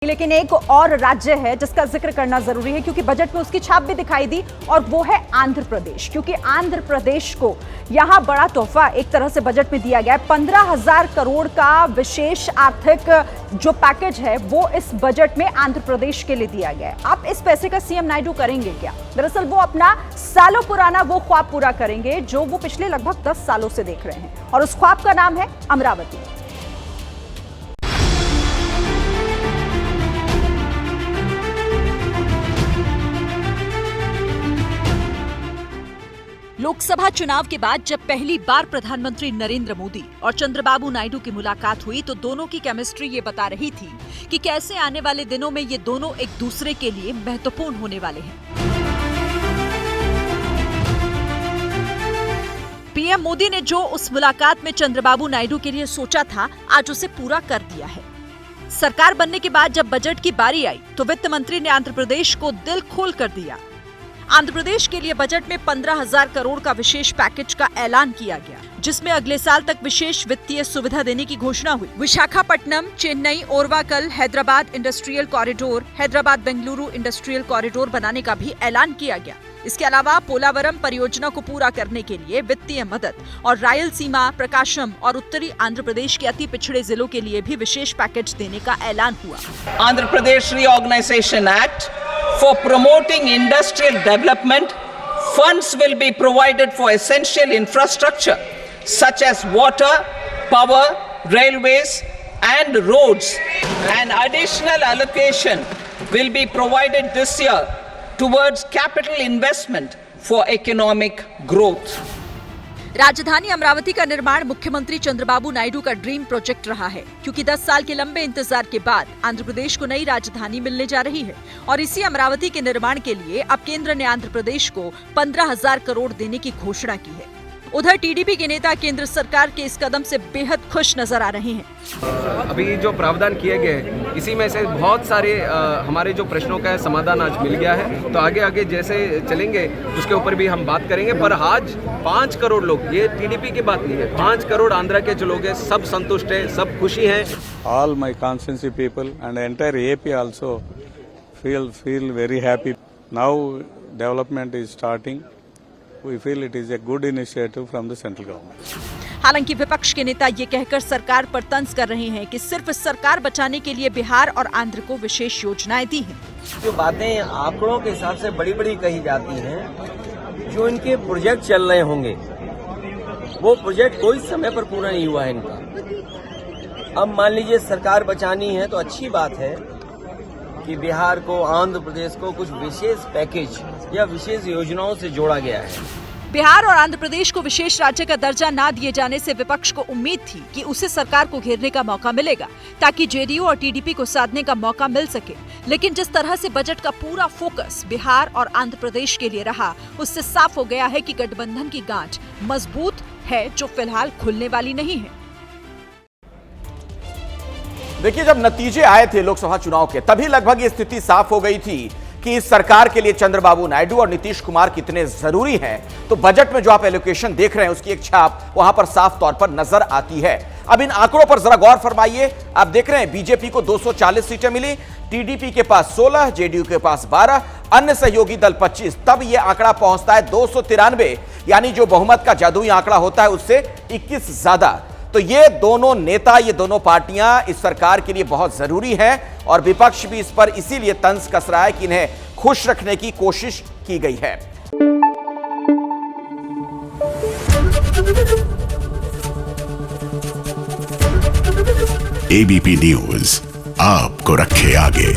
लेकिन एक और राज्य है जिसका जिक्र करना जरूरी है क्योंकि बजट में उसकी छाप भी दिखाई दी और वो है आंध्र प्रदेश। क्योंकि आंध्र प्रदेश को यहां बड़ा तोहफा एक तरह से बजट में दिया गया है। 15,000 करोड़ का विशेष आर्थिक जो पैकेज है वो इस बजट में आंध्र प्रदेश के लिए दिया गया है। आप इस पैसे का सीएम नायडू करेंगे क्या? दरअसल वो अपना सालों पुराना वो ख्वाब पूरा करेंगे जो वो पिछले लगभग 10 सालों से देख रहे हैं और उस ख्वाब का नाम है अमरावती। लोकसभा चुनाव के बाद जब पहली बार प्रधानमंत्री नरेंद्र मोदी और चंद्रबाबू नायडू की मुलाकात हुई तो दोनों की केमिस्ट्री ये बता रही थी कि कैसे आने वाले दिनों में ये दोनों एक दूसरे के लिए महत्वपूर्ण होने वाले हैं। पीएम मोदी ने जो उस मुलाकात में चंद्रबाबू नायडू के लिए सोचा था, आज उसे पूरा कर दिया है। सरकार बनने के बाद जब बजट की बारी आई तो वित्त मंत्री ने आंध्र प्रदेश को दिल खोल कर दिया। आंध्र प्रदेश के लिए बजट में 15,000 करोड़ का विशेष पैकेज का ऐलान किया गया, जिसमें अगले साल तक विशेष वित्तीय सुविधा देने की घोषणा हुई। Visakhapatnam, Chennai, Orvakal, Hyderabad industrial corridor, Hyderabad Bengaluru industrial corridor बनाने का भी ऐलान किया गया। इसके अलावा पोलावरम परियोजना को पूरा करने के लिए वित्तीय मदद और रायलसीमा, प्रकाशम और उत्तरी आंध्र प्रदेश के अति पिछड़े जिलों के लिए भी विशेष पैकेज देने का ऐलान हुआ। Andhra Pradesh Reorganisation Act for promoting industrial development, funds will be provided for essential infrastructure such as water, power, railways and roads. An additional allocation will be provided this year towards capital investment for economic growth. राजधानी अमरावती का निर्माण मुख्यमंत्री चंद्रबाबू नायडू का dream project रहा है, क्योंकि 10 साल के लंबे इंतजार के बाद आंध्र प्रदेश को नई राजधानी मिलने जा रही है और इसी अमरावती के निर्माण के लिए अब केंद्र ने आंध्र प्रदेश को 15,000 करोड़ देने की घोषणा की है। उधर टीडीपी के नेता केंद्र सरकार के इस कदम से बेहद खुश नजर आ रहे हैं। अभी जो प्रावधान किए गए इसी में से बहुत सारे हमारे जो प्रश्नों का समाधान आज मिल गया है, तो आगे जैसे चलेंगे उसके ऊपर भी हम बात करेंगे। पर आज 5 करोड़ लोग, ये टीडीपी की बात नहीं है, 5 करोड़ आंध्र के जो लोग हैं सब संतुष्ट हैं, सब खुशी हैं। All my constituency people and entire AP also feel very happy. Now development is starting. We feel it is a good initiative from the central government. हालांकि विपक्ष के नेता ये कहकर सरकार पर तंज कर रहे हैं कि सिर्फ सरकार बचाने के लिए बिहार और आंध्र को विशेष योजनाएं दी हैं। जो बातें आंकड़ों के हिसाब से बड़ी कही जाती हैं, जो इनके प्रोजेक्ट चल रहे होंगे वो प्रोजेक्ट कोई समय पर पूरा नहीं हुआ है इनका। अब मान लीजिए सरकार बचानी है तो अच्छी बात है कि बिहार को, आंध्र प्रदेश को कुछ विशेष पैकेज या विशेष योजनाओं से जोड़ा गया है। बिहार और आंध्र प्रदेश को विशेष राज्य का दर्जा न दिए जाने से विपक्ष को उम्मीद थी कि उसे सरकार को घेरने का मौका मिलेगा ताकि जेडीयू और टीडीपी को साधने का मौका मिल सके। लेकिन जिस तरह से बजट का पूरा फोकस बिहार और आंध्र प्रदेश के लिए रहा, उससे साफ हो गया है कि गठबंधन की गांठ मजबूत है जो फिलहाल खुलने वाली नहीं है। देखिए, जब नतीजे आए थे लोकसभा चुनाव के तभी लगभग ये स्थिति साफ हो गई थी कि इस सरकार के लिए चंद्रबाबू नायडू और नीतीश कुमार कितने जरूरी हैं। तो बजट में जो आप एलोकेशन देख रहे हैं उसकी एक छाप वहां पर साफ तौर पर नजर आती है। अब इन आंकड़ों पर जरा गौर फरमाइए। आप देख रहे हैं बीजेपी को 240 सीटें मिली, टीडीपी के पास 16, जेडीयू के पास 12, अन्य सहयोगी दल 25। तब यह आंकड़ा पहुंचता है 293, यानी जो बहुमत का जादुई आंकड़ा होता है उससे 21 ज्यादा। तो ये दोनों नेता, ये दोनों पार्टियां इस सरकार के लिए बहुत जरूरी हैं और विपक्ष भी इस पर इसीलिए तंज कस रहा है कि इन्हें खुश रखने की कोशिश की गई है। एबीपी न्यूज आपको रखे आगे।